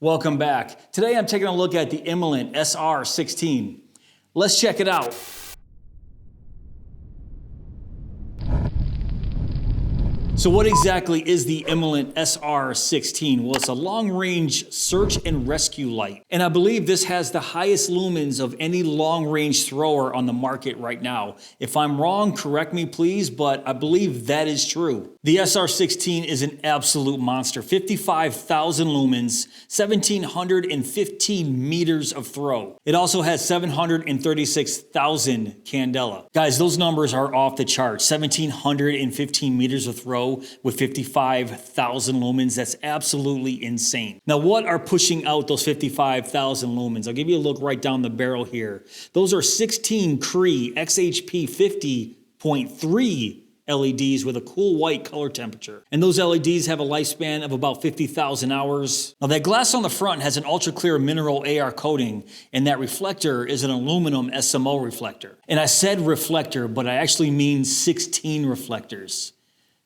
Welcome back. Today I'm taking a look at the Imalent SR16. Let's check it out. So what exactly is the Imalent SR16? Well, it's a long-range search and rescue light. And I believe this has the highest lumens of any long-range thrower on the market right now. If I'm wrong, correct me please, but I believe that is true. The SR16 is an absolute monster. 55,000 lumens, 1,715 meters of throw. It also has 736,000 candela. Guys, those numbers are off the charts. 1,715 meters of throw with 55,000 lumens. That's absolutely insane. Now, what are pushing out those 55,000 lumens? I'll give you a look right down the barrel here. Those are 16 Cree XHP 50.3 LEDs with a cool white color temperature. And those LEDs have a lifespan of about 50,000 hours. Now that glass on the front has an ultra clear mineral AR coating, and that reflector is an aluminum SMO reflector. And I said reflector, but I actually mean 16 reflectors.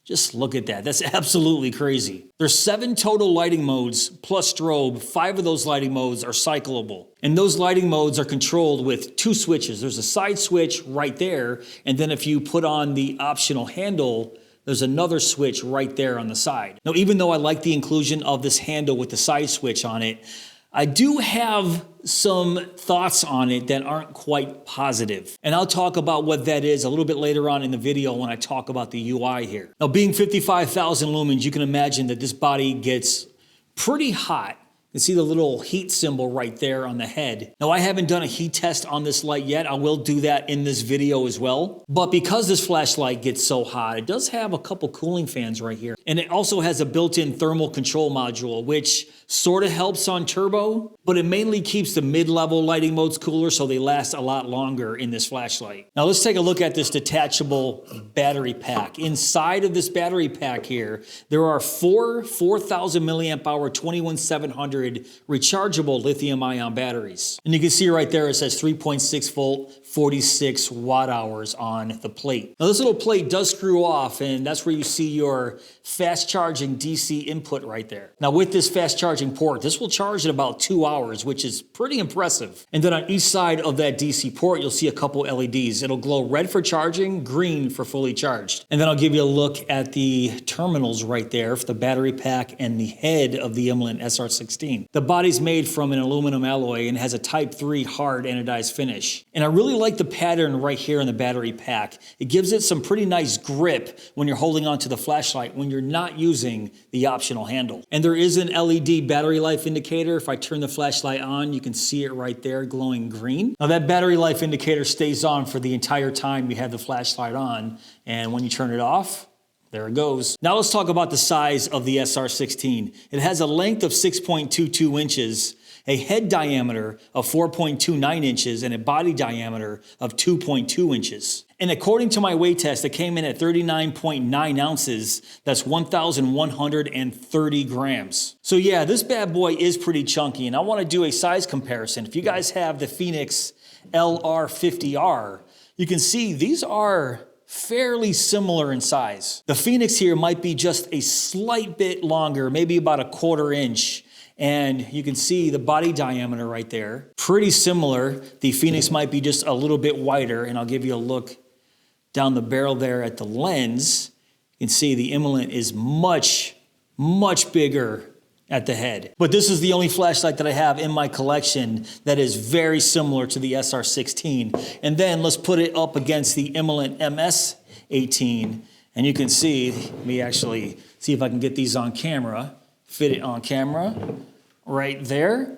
Just look at that. That's absolutely crazy. There's 7 total lighting modes plus strobe. 5 of those lighting modes are cyclable. And those lighting modes are controlled with 2 switches. There's a side switch right there. And then if you put on the optional handle, there's another switch right there on the side. Now, even though I like the inclusion of this handle with the side switch on it, I do have some thoughts on it that aren't quite positive. And I'll talk about what that is a little bit later on in the video when I talk about the UI here. Now, being 55,000 lumens, you can imagine that this body gets pretty hot. You can see the little heat symbol right there on the head. Now, I haven't done a heat test on this light yet. I will do that in this video as well. But because this flashlight gets so hot, it does have a couple cooling fans right here. And it also has a built-in thermal control module, which sort of helps on turbo, but it mainly keeps the mid-level lighting modes cooler so they last a lot longer in this flashlight. Now, let's take a look at this detachable battery pack. Inside of this battery pack here, there are 4 4,000 milliamp hour 21700 rechargeable lithium ion batteries. And you can see right there it says 3.6 volt, 46 watt hours on the plate. Now this little plate does screw off, and that's where you see your fast charging DC input right there. Now with this fast charging port, this will charge in about 2 hours, which is pretty impressive. And then on each side of that DC port, you'll see a couple LEDs. It'll glow red for charging, green for fully charged. And then I'll give you a look at the terminals right there for the battery pack and the head of the Imalent SR16. The body's made from an aluminum alloy and has a Type 3 hard anodized finish. And I really like the pattern right here in the battery pack. It gives it some pretty nice grip when you're holding onto the flashlight when you're not using the optional handle. And there is an LED battery life indicator. If I turn the flashlight on, you can see it right there glowing green. Now that battery life indicator stays on for the entire time you have the flashlight on. And when you turn it off, there it goes. Now let's talk about the size of the SR16. It has a length of 6.22 inches, a head diameter of 4.29 inches, and a body diameter of 2.2 inches. And according to my weight test, it came in at 39.9 ounces. That's 1,130 grams. So yeah, this bad boy is pretty chunky, and I want to do a size comparison. If you guys have the Phoenix LR50R, you can see these are fairly similar in size. The Phoenix here might be just a slight bit longer, maybe about a 1/4 inch. And you can see the body diameter right there. Pretty similar. The Phoenix might be just a little bit wider, and I'll give you a look down the barrel there at the lens. You can see the Imalent is much, much bigger at the head. But this is the only flashlight that I have in my collection that is very similar to the SR16. And then let's put it up against the Imalent MS18. And you can see, let me actually see if I can get these on camera, fit it on camera right there.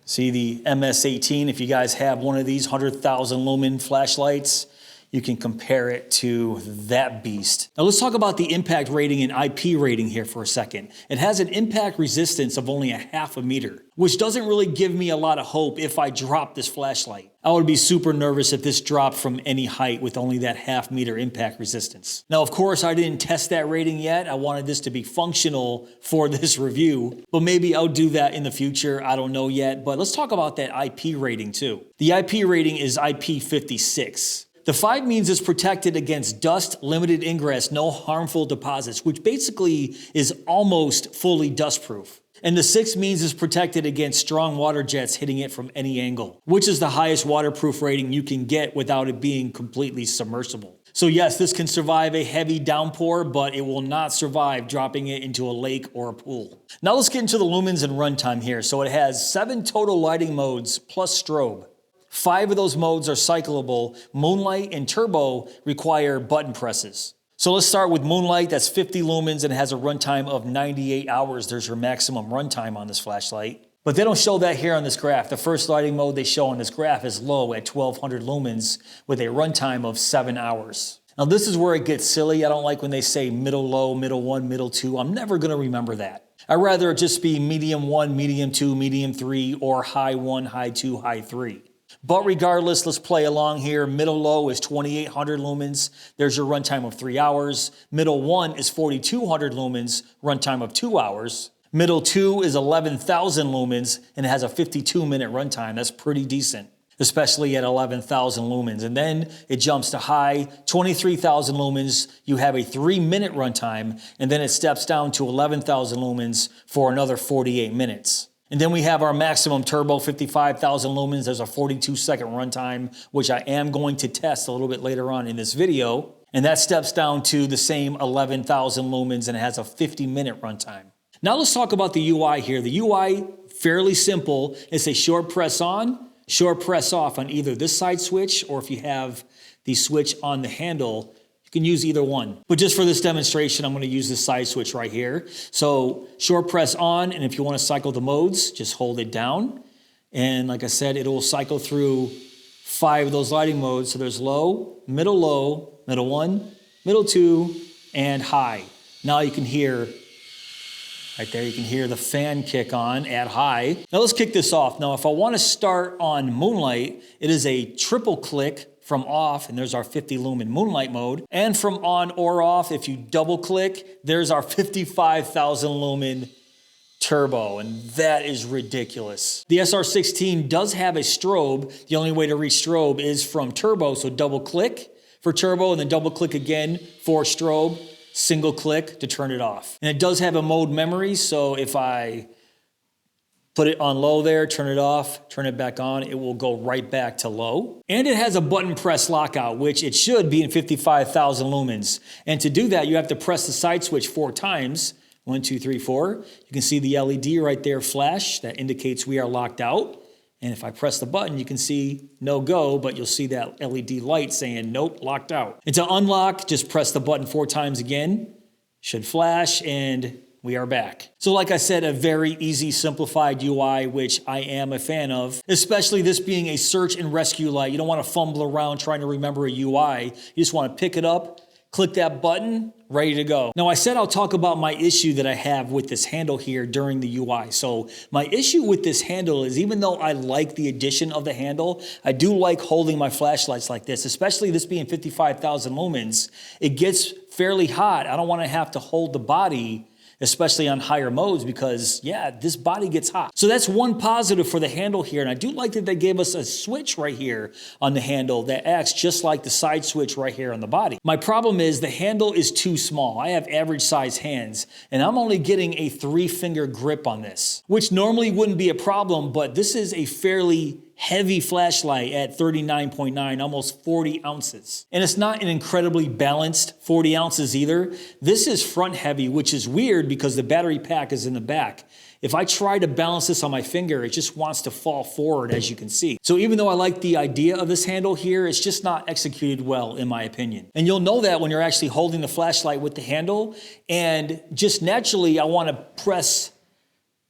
See the MS18, if you guys have one of these 100,000 lumen flashlights, you can compare it to that beast. Now let's talk about the impact rating and IP rating here for a second. It has an impact resistance of only 1/2 meter, which doesn't really give me a lot of hope if I drop this flashlight. I would be super nervous if this dropped from any height with only that 1/2 meter impact resistance. Now, of course, I didn't test that rating yet. I wanted this to be functional for this review, but maybe I'll do that in the future. I don't know yet, but let's talk about that IP rating too. The IP rating is IP56. The 5 means it's protected against dust, limited ingress, no harmful deposits, which basically is almost fully dustproof. And the 6 means it's protected against strong water jets hitting it from any angle, which is the highest waterproof rating you can get without it being completely submersible. So yes, this can survive a heavy downpour, but it will not survive dropping it into a lake or a pool. Now let's get into the lumens and runtime here. So it has 7 total lighting modes plus strobe. 5 of those modes are cyclable. Moonlight and turbo require button presses. So let's start with Moonlight. That's 50 lumens and it has a runtime of 98 hours. There's your maximum runtime on this flashlight. But they don't show that here on this graph. The first lighting mode they show on this graph is low at 1200 lumens with a runtime of 7 hours. Now this is where it gets silly. I don't like when they say middle low, middle 1, middle 2. I'm never going to remember that. I'd rather it just be medium 1, medium 2, medium 3, or high 1, high 2, high 3. But regardless, let's play along here. Middle low is 2800 lumens. There's your runtime of 3 hours. Middle 1 is 4200 lumens, runtime of 2 hours. Middle 2 is 11,000 lumens and it has a 52-minute runtime. That's pretty decent, especially at 11,000 lumens. And then it jumps to high, 23,000 lumens. You have a 3-minute runtime, and then it steps down to 11,000 lumens for another 48 minutes. And then we have our maximum turbo, 55,000 lumens. There's a 42-second runtime, which I am going to test a little bit later on in this video. And that steps down to the same 11,000 lumens and it has a 50-minute runtime. Now let's talk about the UI here. The UI, fairly simple. It's a short press on, short press off on either this side switch, or if you have the switch on the handle, you can use either one. But just for this demonstration, I'm going to use this side switch right here. So short press on, and if you want to cycle the modes, just hold it down. And like I said, it will cycle through 5 of those lighting modes. So there's low, middle 1, middle 2, and high. Now you can hear right there, you can hear the fan kick on at high. Now let's kick this off. Now if I want to start on Moonlight, it is a triple click from off, and there's our 50 lumen Moonlight mode. And from on or off, if you double click, there's our 55,000 lumen turbo, and that is ridiculous. The SR16 does have a strobe. The only way to reach strobe is from turbo, so double click for turbo and then double click again for strobe. Single click to turn it off. And it does have a mode memory, so if I put it on low there, turn it off, turn it back on, it will go right back to low. And it has a button press lockout, which it should be in 55,000 lumens. And to do that, you have to press the side switch 4 times. 1, 2, 3, 4. You can see the LED right there flash. That indicates we are locked out. And if I press the button, you can see no go, but you'll see that LED light saying nope, locked out. And to unlock, just press the button 4 times again. Should flash, and we are back. So like I said, a very easy, simplified UI, which I am a fan of, especially this being a search and rescue light. You don't want to fumble around trying to remember a UI. You just want to pick it up, click that button, ready to go. Now I said I'll talk about my issue that I have with this handle here during the UI. So my issue with this handle is, even though I like the addition of the handle, I do like holding my flashlights like this, especially this being 55,000 lumens. It gets fairly hot. I don't want to have to hold the body, especially on higher modes, because yeah, this body gets hot. So that's one positive for the handle here. And I do like that they gave us a switch right here on the handle that acts just like the side switch right here on the body. My problem is the handle is too small. I have average size hands and I'm only getting a 3-finger grip on this, which normally wouldn't be a problem, but this is a fairly heavy flashlight at 39.9, almost 40 ounces. And it's not an incredibly balanced 40 ounces either. This is front heavy, which is weird because the battery pack is in the back. If I try to balance this on my finger, it just wants to fall forward, as you can see. So even though I like the idea of this handle here, it's just not executed well, in my opinion. And you'll know that when you're actually holding the flashlight with the handle. And just naturally, I want to press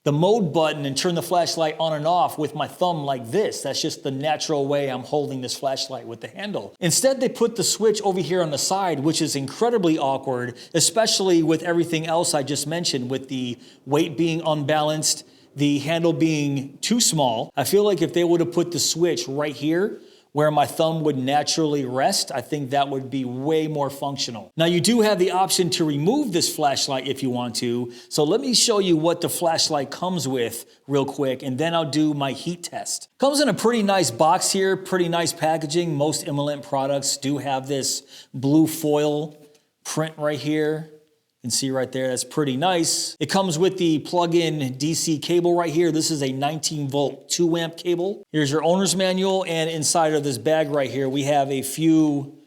the mode button and turn the flashlight on and off with my thumb like this. That's just the natural way I'm holding this flashlight with the handle. Instead, they put the switch over here on the side, which is incredibly awkward, especially with everything else I just mentioned, with the weight being unbalanced, the handle being too small. I feel like if they would have put the switch right here, where my thumb would naturally rest, I think that would be way more functional. Now you do have the option to remove this flashlight if you want to. So let me show you what the flashlight comes with real quick, and then I'll do my heat test. Comes in a pretty nice box here, pretty nice packaging. Most Imalent products do have this blue foil print right here. You can see right there, that's pretty nice. It comes with the plug-in DC cable right here. This is a 19 volt 2 amp cable. Here's your owner's manual, and inside of this bag right here, we have a few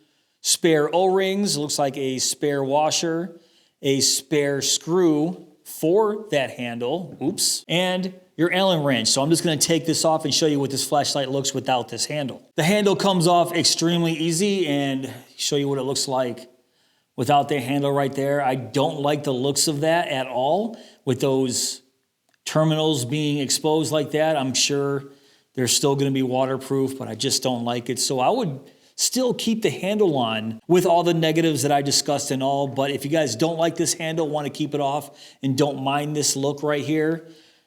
spare O-rings. Looks like a spare washer, a spare screw for that handle, oops, and your Allen wrench. So I'm just gonna take this off and show you what this flashlight looks without this handle. The handle comes off extremely easy, and show you what it looks like without the handle right there. I don't like the looks of that at all with those terminals being exposed like that. I'm sure they're still gonna be waterproof, but I just don't like it. So I would still keep the handle on with all the negatives that I discussed and all. But if you guys don't like this handle, want to keep it off, and don't mind this look right here,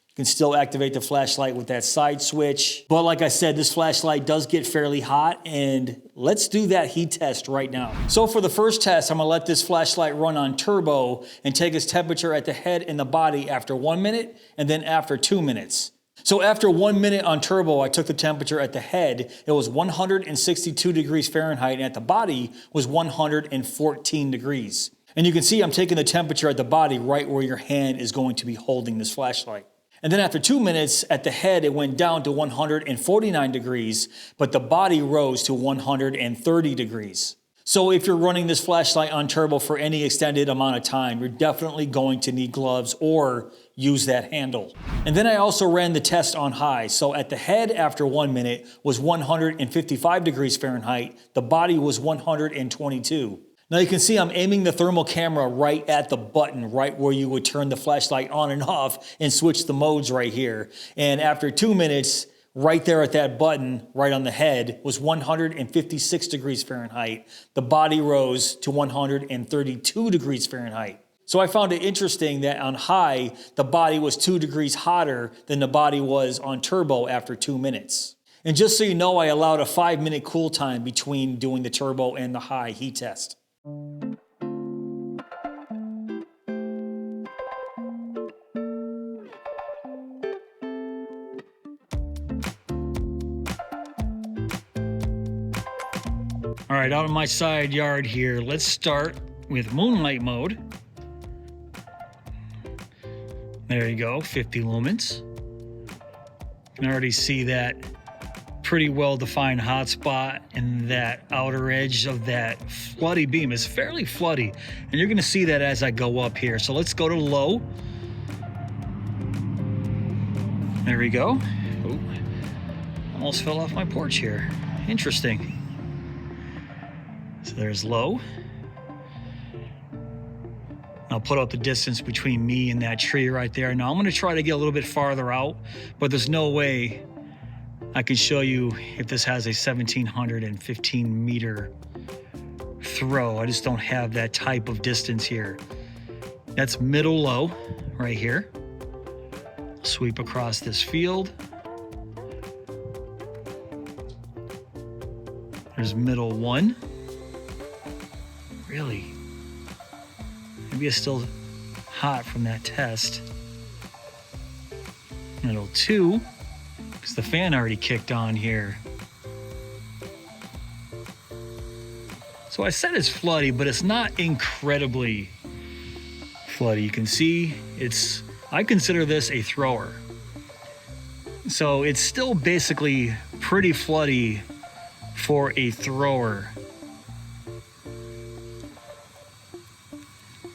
you can still activate the flashlight with that side switch. But like I said, this flashlight does get fairly hot, and let's do that heat test right now. So for the first test, I'm gonna let this flashlight run on turbo and take its temperature at the head and the body after 1 minute, and then after 2 minutes. So after 1 minute on turbo, I took the temperature at the head. It was 162 degrees Fahrenheit, and at the body was 114 degrees. And you can see I'm taking the temperature at the body right where your hand is going to be holding this flashlight. And then after 2 minutes, at the head, it went down to 149 degrees, but the body rose to 130 degrees. So if you're running this flashlight on turbo for any extended amount of time, you're definitely going to need gloves or use that handle. And then I also ran the test on high. So at the head after 1 minute was 155 degrees Fahrenheit. The body was 122. Now you can see I'm aiming the thermal camera right at the button, right where you would turn the flashlight on and off and switch the modes right here. And after 2 minutes, right there at that button, right on the head, was 156 degrees Fahrenheit. The body rose to 132 degrees Fahrenheit. So I found it interesting that on high, the body was 2 degrees hotter than the body was on turbo after 2 minutes. And just so you know, I allowed a 5-minute cool time between doing the turbo and the high heat test. All right, out of my side yard here, let's start with moonlight mode. There you go, 50 lumens. You can already see that pretty well-defined hotspot in that outer edge of that floody beam. It's fairly floody, and you're gonna see that as I go up here. So let's go to low. There we go. Ooh, almost fell off my porch here. Interesting. So there's low. I'll put out the distance between me and that tree right there. Now I'm gonna try to get a little bit farther out, but there's no way I can show you if this has a 1715 meter throw. I just don't have that type of distance here. That's middle low right here. Sweep across this field. There's middle 1. Really? Maybe it's still hot from that test. Middle 2, because the fan already kicked on here. So I said it's floody, but it's not incredibly floody. You can see I consider this a thrower. So it's still basically pretty floody for a thrower.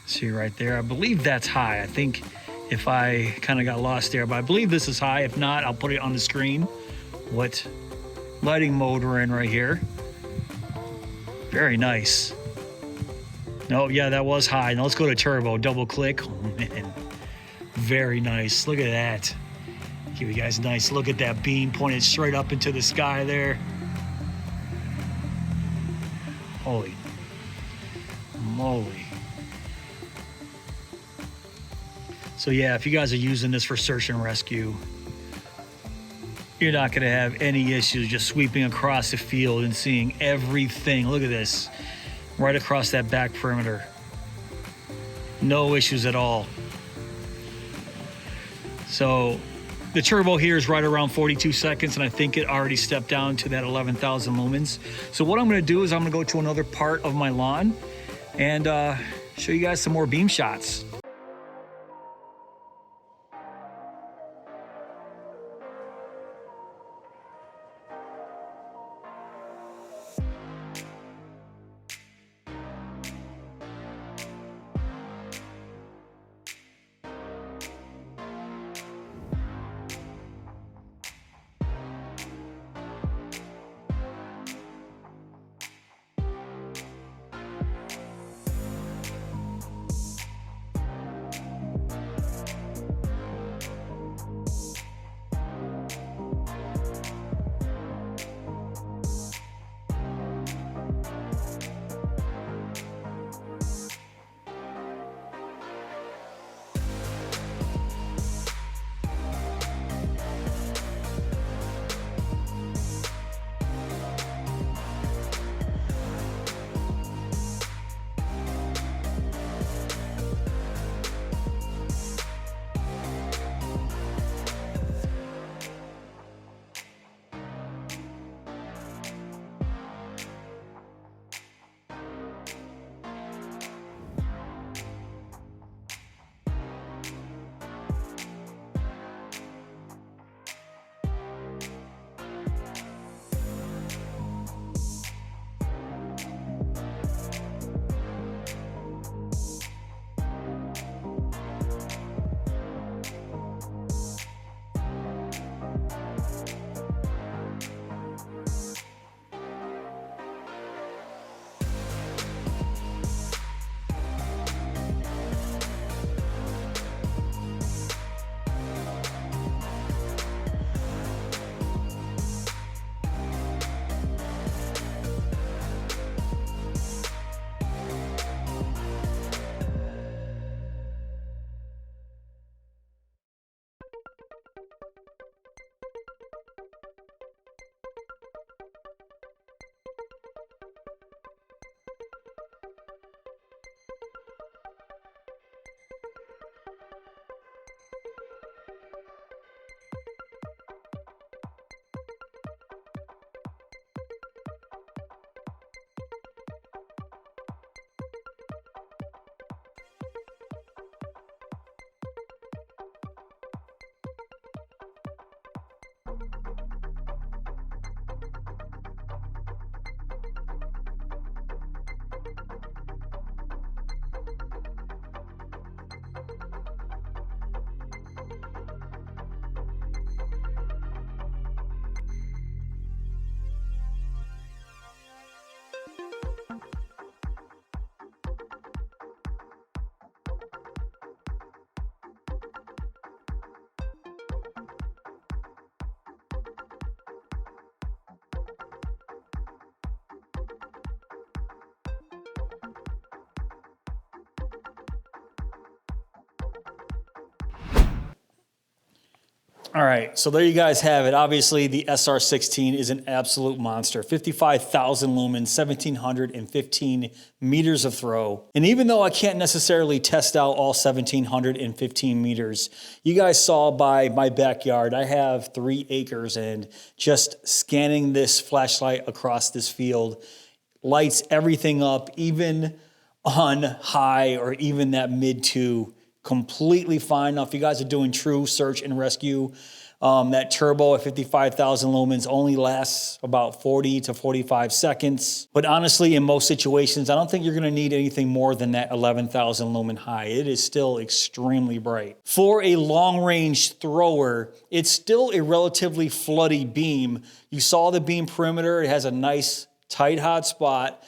See right there, I believe that's high. I think if I kind of got lost there, but I believe this is high. If not, I'll put it on the screen. What lighting mode we're in right here. Very nice. No, yeah, that was high. Now let's go to turbo, double click. Oh man, very nice. Look at that. Give you guys a nice look at that beam pointed straight up into the sky there. Holy moly. So yeah, if you guys are using this for search and rescue, you're not gonna have any issues just sweeping across the field and seeing everything. Look at this, right across that back perimeter. No issues at all. So the turbo here is right around 42 seconds, and I think it already stepped down to that 11,000 lumens. So what I'm gonna do is I'm gonna go to another part of my lawn and show you guys some more beam shots. All right, so there you guys have it. Obviously, the SR16 is an absolute monster. 55,000 lumens, 1,715 meters of throw. And even though I can't necessarily test out all 1,715 meters, you guys saw by my backyard, I have 3 acres, and just scanning this flashlight across this field lights everything up, even on high or even that mid 2. Completely fine. Now, if you guys are doing true search and rescue, that turbo at 55,000 lumens only lasts about 40 to 45 seconds. But honestly, in most situations, I don't think you're going to need anything more than that 11,000 lumen high. It is still extremely bright. For a long-range thrower, it's still a relatively floody beam. You saw the beam perimeter. It has a nice tight hot spot.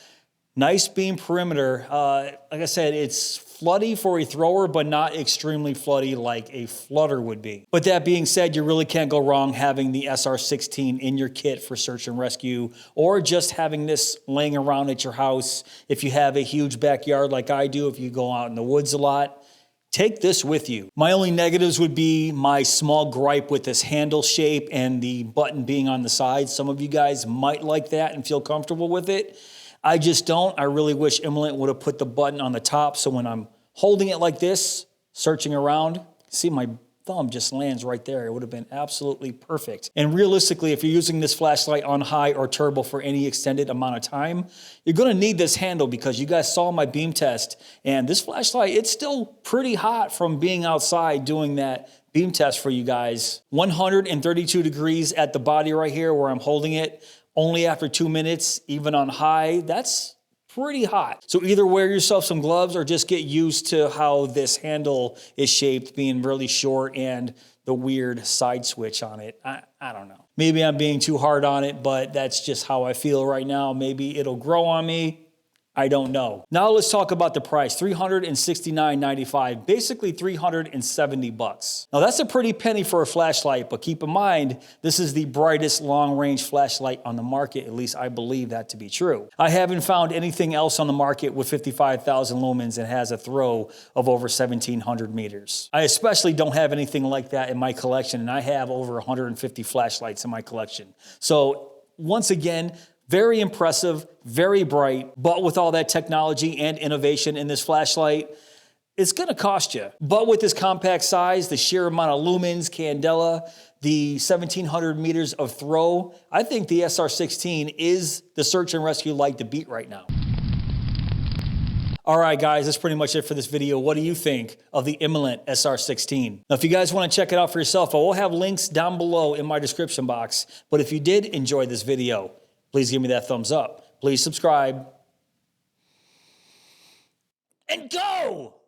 Nice beam perimeter. Like I said, it's floody for a thrower, but not extremely floody like a flutter would be. But that being said, you really can't go wrong having the SR16 in your kit for search and rescue, or just having this laying around at your house. If you have a huge backyard like I do, if you go out in the woods a lot, take this with you. My only negatives would be my small gripe with this handle shape and the button being on the side. Some of you guys might like that and feel comfortable with it. I just don't. I really wish Imalent would have put the button on the top, so when I'm holding it like this, searching around, see my thumb just lands right there. It would have been absolutely perfect. And realistically, if you're using this flashlight on high or turbo for any extended amount of time, you're gonna need this handle because you guys saw my beam test, and this flashlight, it's still pretty hot from being outside doing that beam test for you guys. 132 degrees at the body right here where I'm holding it, only after 2 minutes, even on high. That's pretty hot. So either wear yourself some gloves or just get used to how this handle is shaped, being really short and the weird side switch on it. I don't know. Maybe I'm being too hard on it, but that's just how I feel right now. Maybe it'll grow on me. I don't know. Now let's talk about the price, $369.95, basically $370. Now that's a pretty penny for a flashlight, but keep in mind, this is the brightest long-range flashlight on the market. At least I believe that to be true. I haven't found anything else on the market with 55,000 lumens and has a throw of over 1,700 meters. I especially don't have anything like that in my collection, and I have over 150 flashlights in my collection. So once again, very impressive, very bright, but with all that technology and innovation in this flashlight, it's gonna cost you. But with this compact size, the sheer amount of lumens, candela, the 1,700 meters of throw, I think the SR16 is the search and rescue light to beat right now. All right, guys, that's pretty much it for this video. What do you think of the Imalent SR16? Now, if you guys want to check it out for yourself, I will have links down below in my description box. But if you did enjoy this video, please give me that thumbs up. Please subscribe. And go!